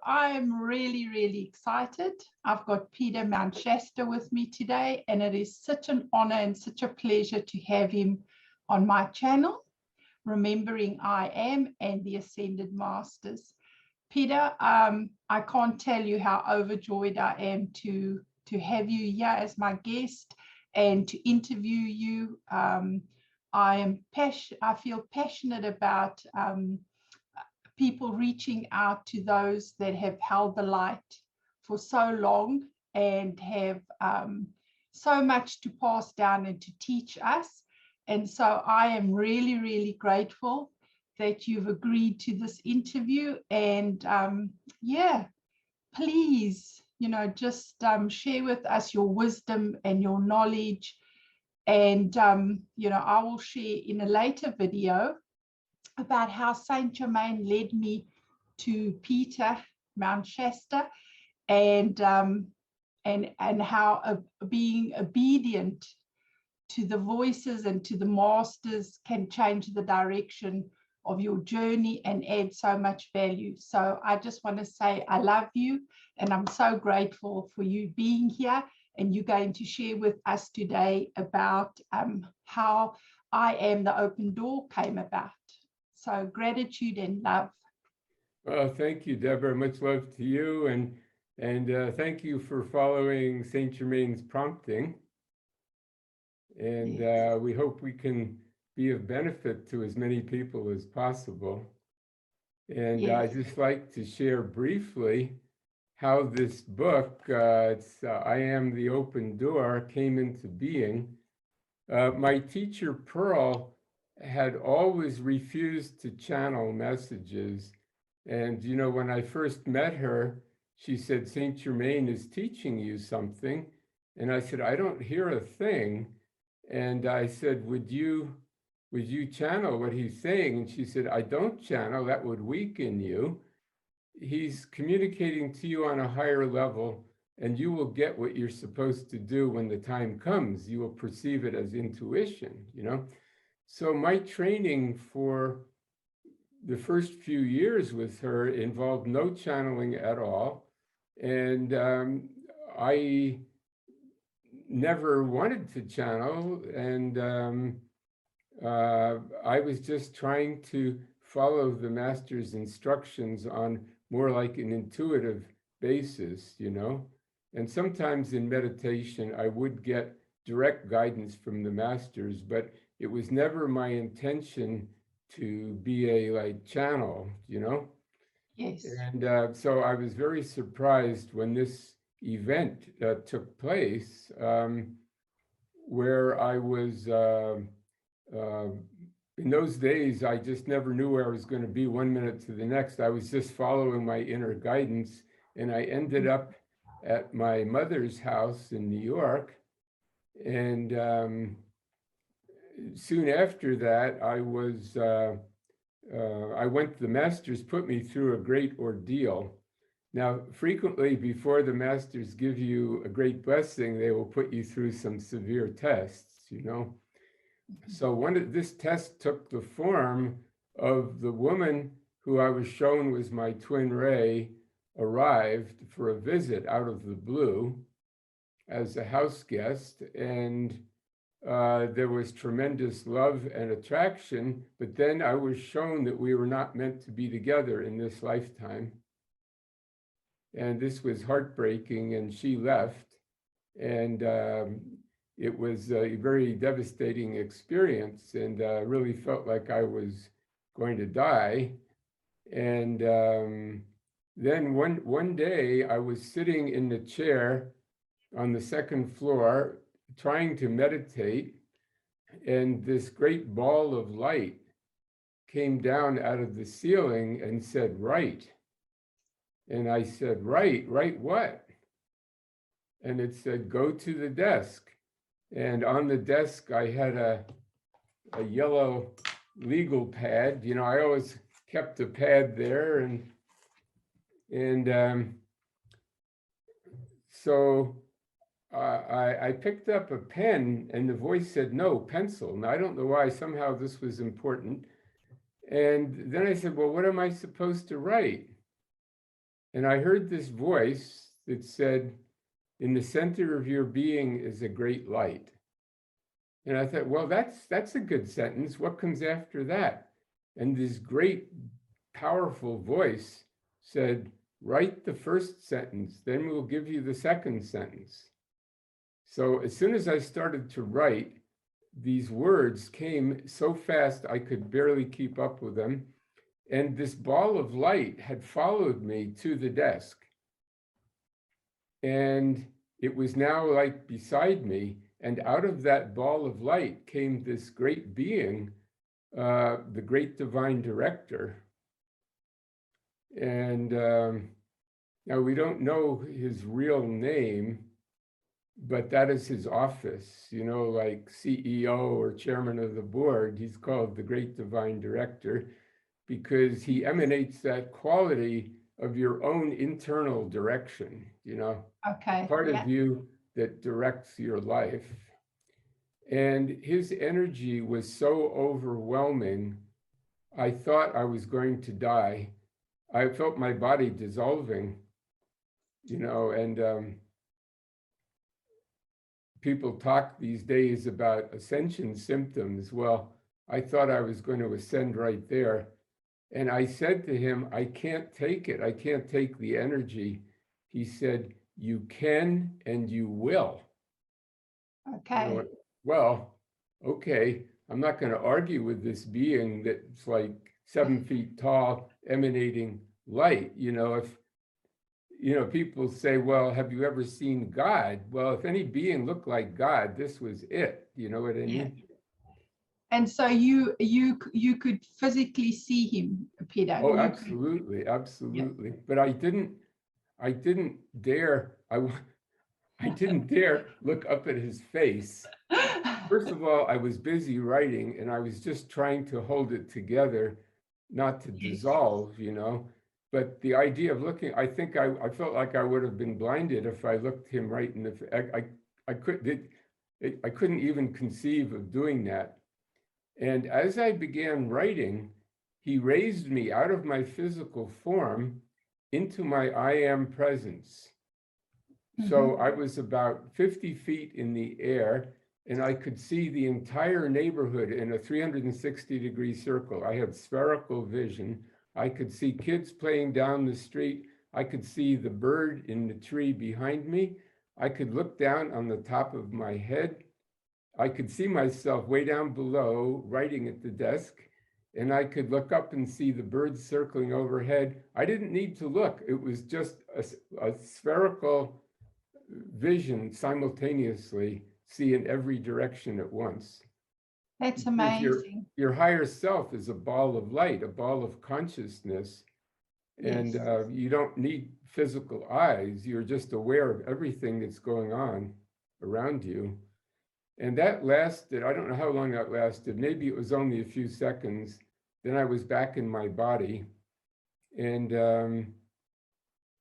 I'm really, really excited. I've got Peter Manchester with me today, and it is such an honor and such a pleasure to have him on my channel, Remembering I Am and the Ascended Masters. Peter, I can't tell you how overjoyed I am to have you here as my guest and to interview you. I feel passionate about people reaching out to those that have held the light for so long and have so much to pass down and to teach us. And so I am really, really grateful that you've agreed to this interview. And yeah, please, just share with us your wisdom and your knowledge. And, I will share in a later video about how Saint Germain led me to Peter Manchester, and how being obedient to the voices and to the masters can change the direction of your journey and add so much value. So I just want to say I love you, and I'm so grateful for you being here, and you're going to share with us today about how I Am the Open Door came about. So gratitude and love. Well, thank you, Deborah. Much love to you, and thank you for following Saint Germain's prompting. And Yes. we hope we can be of benefit to as many people as possible. And Yes. I'd just like to share briefly how this book, I Am the Open Door, came into being. My teacher, Pearl, had always refused to channel messages. And, when I first met her, she said, Saint Germain is teaching you something. And I said, I don't hear a thing. And I said, would you channel what he's saying? And she said, I don't channel, that would weaken you. He's communicating to you on a higher level, and you will get what you're supposed to do when the time comes. You will perceive it as intuition, So my training for the first few years with her involved no channeling at all. And I never wanted to channel. And I was just trying to follow the master's instructions on more like an intuitive basis, And sometimes in meditation, I would get direct guidance from the masters, but it was never my intention to be a channel, Yes. And so I was very surprised when this event took place, where I was, in those days, I just never knew where I was going to be 1 minute to the next. I was just following my inner guidance, and I ended up at my mother's house in New York. And soon after that, the masters put me through a great ordeal. Now, frequently before the masters give you a great blessing, they will put you through some severe tests, So this test took the form of the woman who I was shown was my twin ray arrived for a visit out of the blue as a house guest, and there was tremendous love and attraction, but then I was shown that we were not meant to be together in this lifetime. And this was heartbreaking, and she left. And it was a very devastating experience, and really felt like I was going to die. And then one day I was sitting in the chair on the second floor trying to meditate, and this great ball of light came down out of the ceiling and said, "Write." And I said, "Write what?" And it said, "Go to the desk." And on the desk, I had a yellow legal pad. I always kept a pad there. And so I picked up a pen, and the voice said, "No, pencil." Now, I don't know why. Somehow this was important. And then I said, "Well, what am I supposed to write?" And I heard this voice that said, in the center of your being is a great light. And I thought, well, that's a good sentence. What comes after that? And this great, powerful voice said, write the first sentence, then we'll give you the second sentence. So as soon as I started to write, these words came so fast I could barely keep up with them. And this ball of light had followed me to the desk. And it was now like beside me. And out of that ball of light came this great being, the great divine director. And now we don't know his real name, but that is his office, you know, like CEO or chairman of the board. He's called the great divine director because he emanates that quality of your own internal direction, you know, Okay. part of you that directs your life. And his energy was so overwhelming, I thought I was going to die. I felt my body dissolving, you know, and people talk these days about ascension symptoms. Well, I thought I was going to ascend right there. And I said to him, I can't take it. I can't take the energy. He said, you can and you will. Okay. You know, well, okay, I'm not going to argue with this being that's like 7 feet tall, emanating light. You know, if, you know, people say, well, have you ever seen God? Well, if any being looked like God, this was it. You know what I mean? Yeah. And so you could physically see him, Peter. Oh, You absolutely, absolutely. But I didn't dare, I didn't dare look up at his face. First of all, I was busy writing and I was just trying to hold it together, not to dissolve, you know. But the idea of looking, I think I felt like I would have been blinded if I looked him right in the face. I couldn't even conceive of doing that. And as I began writing, he raised me out of my physical form into my I am presence. So I was about 50 feet in the air and I could see the entire neighborhood in a 360-degree circle. I had spherical vision. I could see kids playing down the street. I could see the bird in the tree behind me. I could look down on the top of my head. I could see myself way down below writing at the desk, and I could look up and see the birds circling overhead. I didn't need to look. It was just a spherical vision simultaneously, see in every direction at once. That's Because amazing. your higher self is a ball of light, a ball of consciousness. And Yes. you don't need physical eyes. You're just aware of everything that's going on around you. And that lasted, I don't know how long that lasted. Maybe it was only a few seconds. Then I was back in my body. And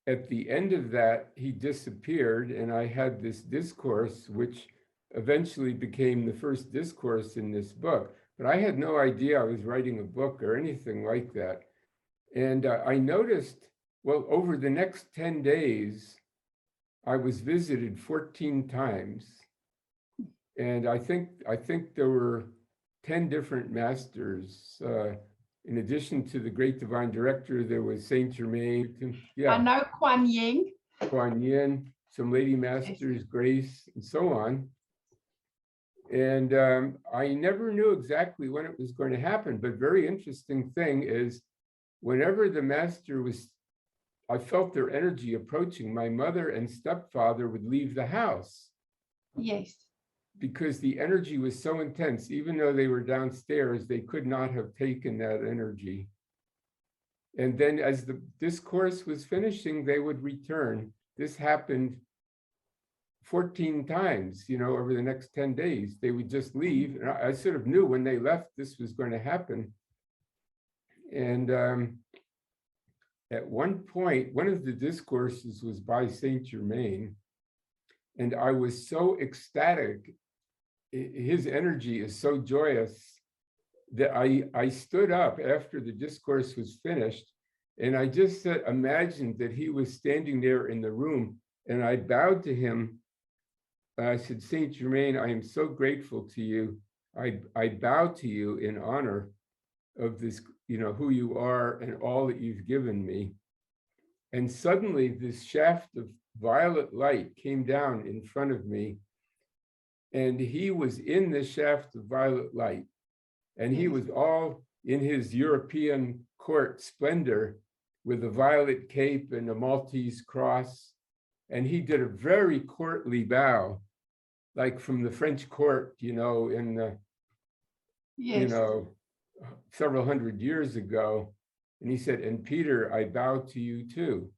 at the end of that, he disappeared. And I had this discourse, which eventually became the first discourse in this book. But I had no idea I was writing a book or anything like that. And I noticed, well, over the next 10 days, I was visited 14 times. And I think there were 10 different masters. In addition to the great divine director, there was Saint Germain. Yeah, I know Kuan Yin. Kuan Yin, some lady masters, Grace, and so on. And I never knew exactly when it was going to happen. But very interesting thing is, whenever the master was, I felt their energy approaching, my mother and stepfather would leave the house. Yes. Because the energy was so intense, even though they were downstairs, they could not have taken that energy. And then as the discourse was finishing, they would return. This happened 14 times, you know, over the next 10 days. They would just leave. And I sort of knew when they left, this was going to happen. And at one point, one of the discourses was by Saint Germain. And I was so ecstatic. His energy is so joyous that I stood up after the discourse was finished And I just said, imagined that he was standing there in the room, and I bowed to him. I said, Saint Germain, I am so grateful to you. I bow to you in honor of this, who you are and all that you've given me. And suddenly this shaft of violet light came down in front of me, and he was in the shaft of violet light, and he was all in his European court splendor with a violet cape and a Maltese cross. And he did a very courtly bow, like from the French court, in the, several hundred years ago. And he said, and Peter, I bow to you too.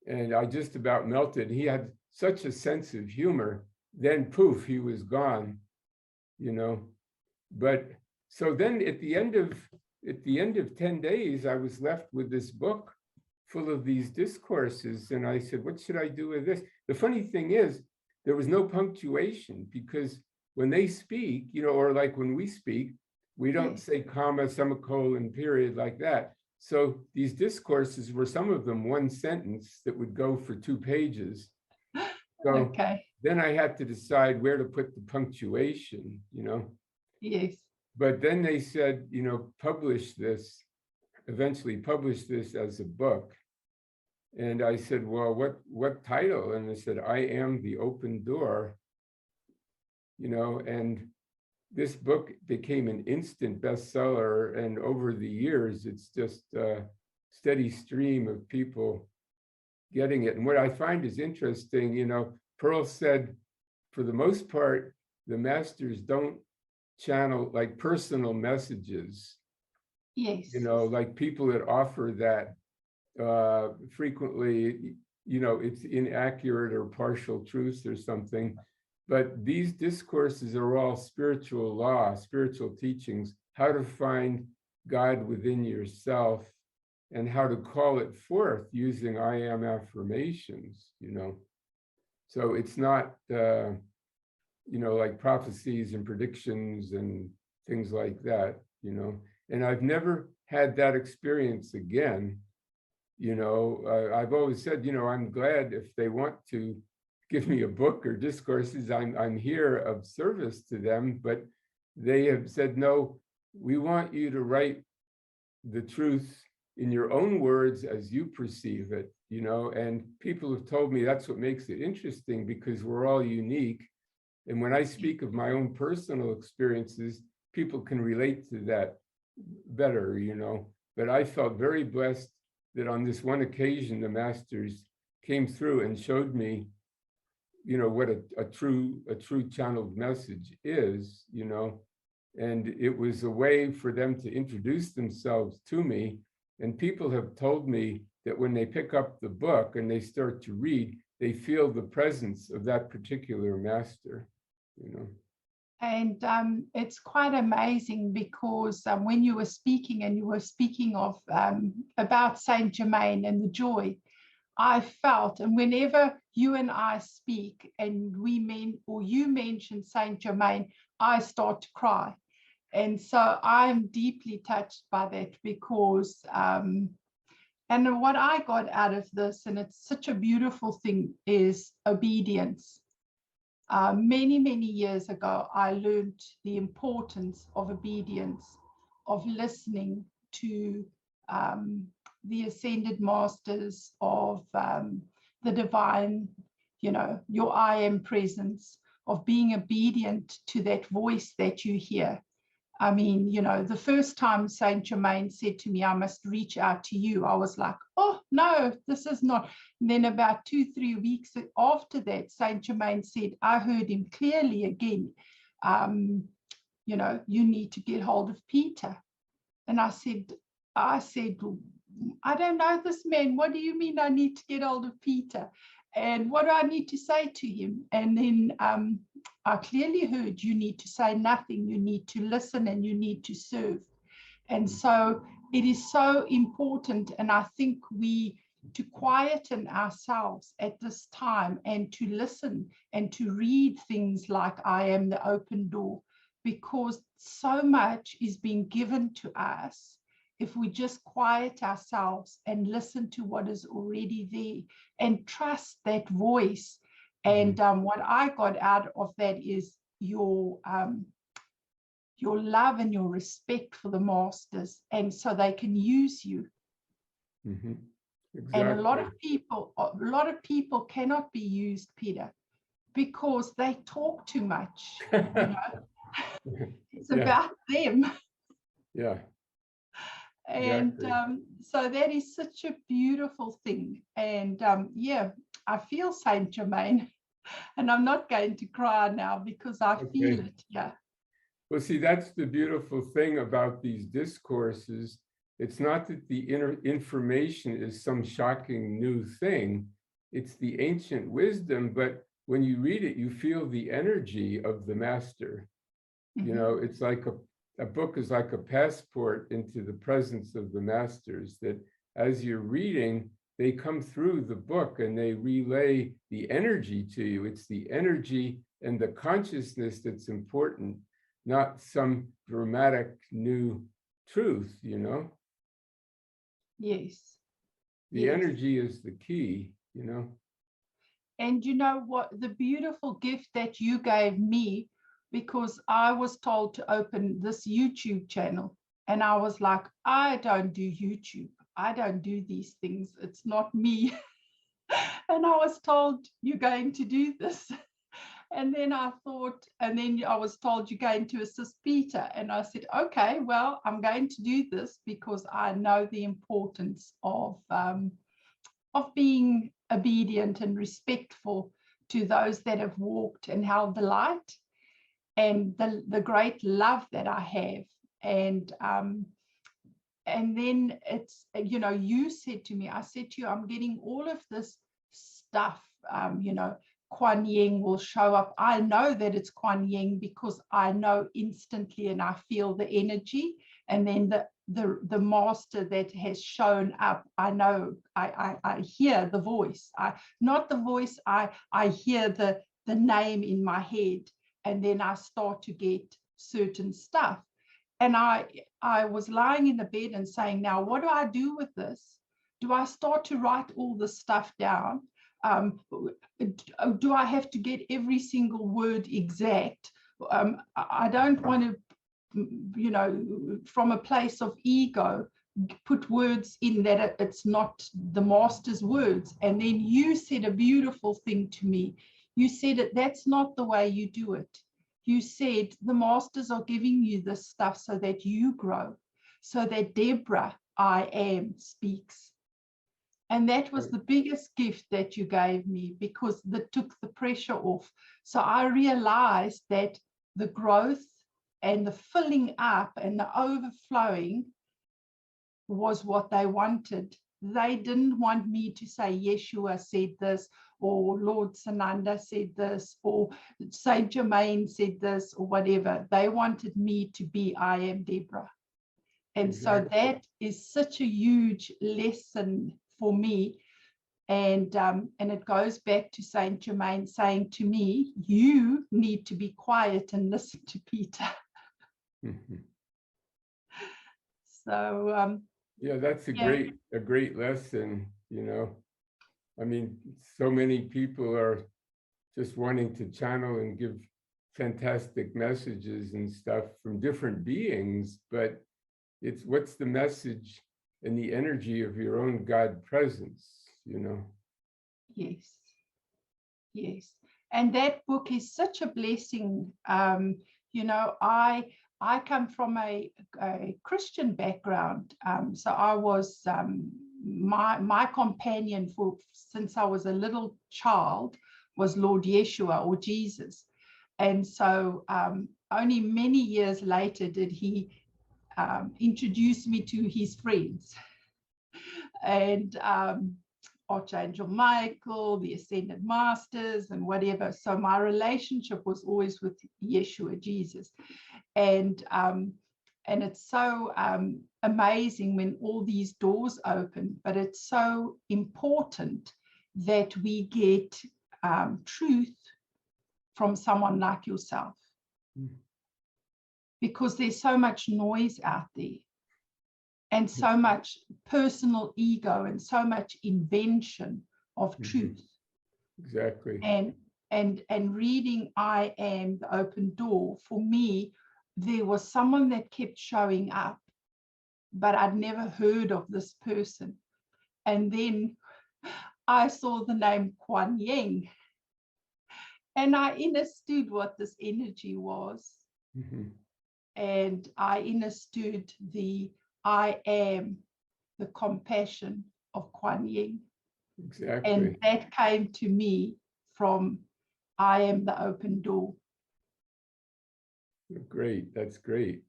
And I just about melted. He had such a sense of humor. Then poof, he was gone, But so then at the end of 10 days, I was left with this book full of these discourses. And I said, what should I do with this? The funny thing is, there was no punctuation, because when they speak, or like when we speak, we don't say comma, semicolon, period, like that. So these discourses were, some of them, one sentence that would go for 2 pages. So then I had to decide where to put the punctuation, Yes. But then they said, eventually publish this as a book. And I said, well, what title? And they said, I Am the Open Door, and this book became an instant bestseller. And over the years, it's just a steady stream of people getting it. And what I find is interesting, Pearl said, for the most part, the masters don't channel like personal messages. Yes. Like people that offer that frequently, it's inaccurate or partial truths or something. But these discourses are all spiritual law, spiritual teachings, how to find God within yourself and how to call it forth using I am affirmations, So it's not, like prophecies and predictions and things like that, And I've never had that experience again. I've always said, I'm glad if they want to give me a book or discourses, I'm here of service to them, but they have said, no, we want you to write the truth in your own words as you perceive it, and people have told me that's what makes it interesting, because we're all unique. And when I speak of my own personal experiences, people can relate to that better, But I felt very blessed that on this one occasion, the masters came through and showed me, what a true channeled message is, and it was a way for them to introduce themselves to me. And people have told me that when they pick up the book and they start to read, they feel the presence of that particular master, And it's quite amazing, because when you were speaking, and you were speaking of about Saint Germain and the joy, I felt, and whenever you and I speak and you mention Saint Germain, I start to cry. And so I'm deeply touched by that, because and what I got out of this, and it's such a beautiful thing, is obedience. Many years ago, I learned the importance of obedience, of listening to the ascended masters, of the divine, your I am presence, of being obedient to that voice that you hear. I mean, the first time Saint Germain said to me, I must reach out to you, I was like, oh, no, this is not. And then about 2-3 weeks after that, Saint Germain said, I heard him clearly again, you need to get hold of Peter. And I said, I don't know this man. What do you mean I need to get hold of Peter? And what do I need to say to him? And then I clearly heard, you need to say nothing, you need to listen, and you need to serve. And so it is so important. And I think to quieten ourselves at this time, and to listen and to read things like I Am the Open Door, because so much is being given to us. if we just quiet ourselves and listen to what is already there and trust that voice. And what I got out of that is your love and your respect for the masters, and so they can use you. Exactly. And a lot of people cannot be used, Peter, because they talk too much. You know? It's about them. Yeah. And Exactly. so that is such a beautiful thing. And yeah, I feel Saint Germain, and I'm not going to cry now because I feel it. Yeah. Well, see, that's the beautiful thing about these discourses. It's not that the information is some shocking new thing. It's the ancient wisdom, but when you read it, you feel the energy of the master. You know, it's like a book is like a passport into the presence of the masters, that as you're reading, they come through the book and they relay the energy to you. It's the energy and the consciousness that's important, not some dramatic new truth, you know? Yes. The energy is the key, you know? And you know what? The beautiful gift that you gave me, because I was told to open this YouTube channel, and I was like, I don't do YouTube. I don't do these things. It's not me. And I was told, you're going to do this. And then I thought, and then I was told you're going to assist Peter. And I said, okay, well, I'm going to do this because I know the importance of being obedient and respectful to those that have walked and held the light, and the great love that I have. And then it's, you know, you said to me, I said to you, I'm getting all of this stuff, you know, Kuan Yin will show up. I know that it's Kuan Yin because I know instantly and I feel the energy. And then the master that has shown up, I know, I hear the voice. Not the voice, I hear the name in my head, and then I start to get certain stuff. And I was lying in the bed and saying, now, what do I do with this? Do I start to write all this stuff down? Do I have to get every single word exact? I don't want to, you know, from a place of ego, put words in that it's not the master's words. And then you said a beautiful thing to me. You said that that's not the way you do it. You said the masters are giving you this stuff so that you grow, so that Deborah, I am, speaks. And that was the biggest gift that you gave me, because that took the pressure off. So I realized that the growth and the filling up and the overflowing was what they wanted. They didn't want me to say Yeshua said this, or Lord Sananda said this, or Saint Germain said this, or whatever. They wanted me to be I am Deborah. And so that is such a huge lesson for me. And it goes back to Saint Germain saying to me, you need to be quiet and listen to Peter. So yeah, that's a great lesson, you know. I mean, so many people are just wanting to channel and give fantastic messages and stuff from different beings, but it's what's the message and the energy of your own God presence, you know? Yes. Yes. And that book is such a blessing. You know, I come from a Christian background. So I was, my companion since I was a little child was Lord Yeshua, or Jesus. And so only many years later did he introduce me to his friends. And Archangel Michael, the Ascended Masters, and whatever. So my relationship was always with Yeshua, Jesus. And it's so amazing when all these doors open, but it's so important that we get truth from someone like yourself. Because there's so much noise out there. and so much personal ego and so much invention of Mhm. truth. Exactly. And reading I Am the Open Door, for me, there was someone that kept showing up, but I'd never heard of this person. And then I saw the name Kuan Yin, and I understood what this energy was. Mhm. And I understood the I am, the compassion of Kuan Yin. Exactly. And that came to me from I Am the Open Door. Great. That's great.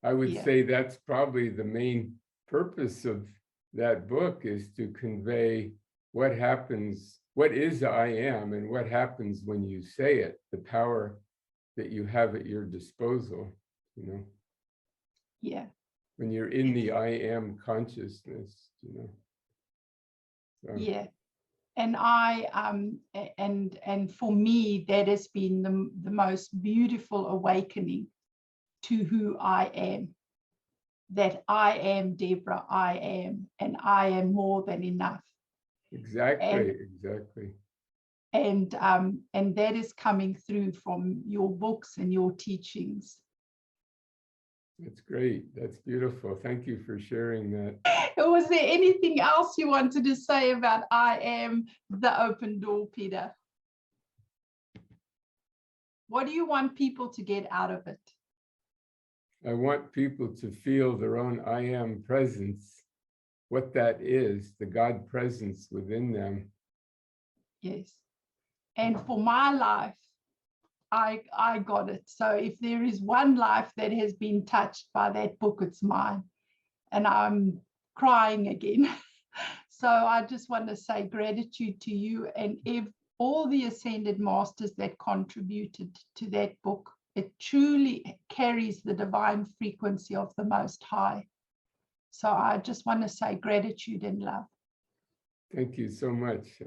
I would Yeah. say that's probably the main purpose of that book, is to convey what happens, what is I am, and what happens when you say it, the power that you have at your disposal, you know, Yeah. when you're in the I am consciousness, you know. So, Yeah. And and for me, that has been the most beautiful awakening to who I am. That I am Deborah, I am, and I am more than enough. exactly, exactly. And that is coming through from your books and your teachings. That's great. That's beautiful. Thank you for sharing that. Was there anything else you wanted to say about I Am the Open Door, Peter? What do you want people to get out of it? I want people to feel their own I am presence, what that is, the God presence within them. Yes. And for my life, I got it. So if there is one life that has been touched by that book, it's mine. And I'm crying again. So I just want to say gratitude to you and all the Ascended Masters that contributed to that book. It truly carries the divine frequency of the Most High. So I just want to say gratitude and love. Thank you so much.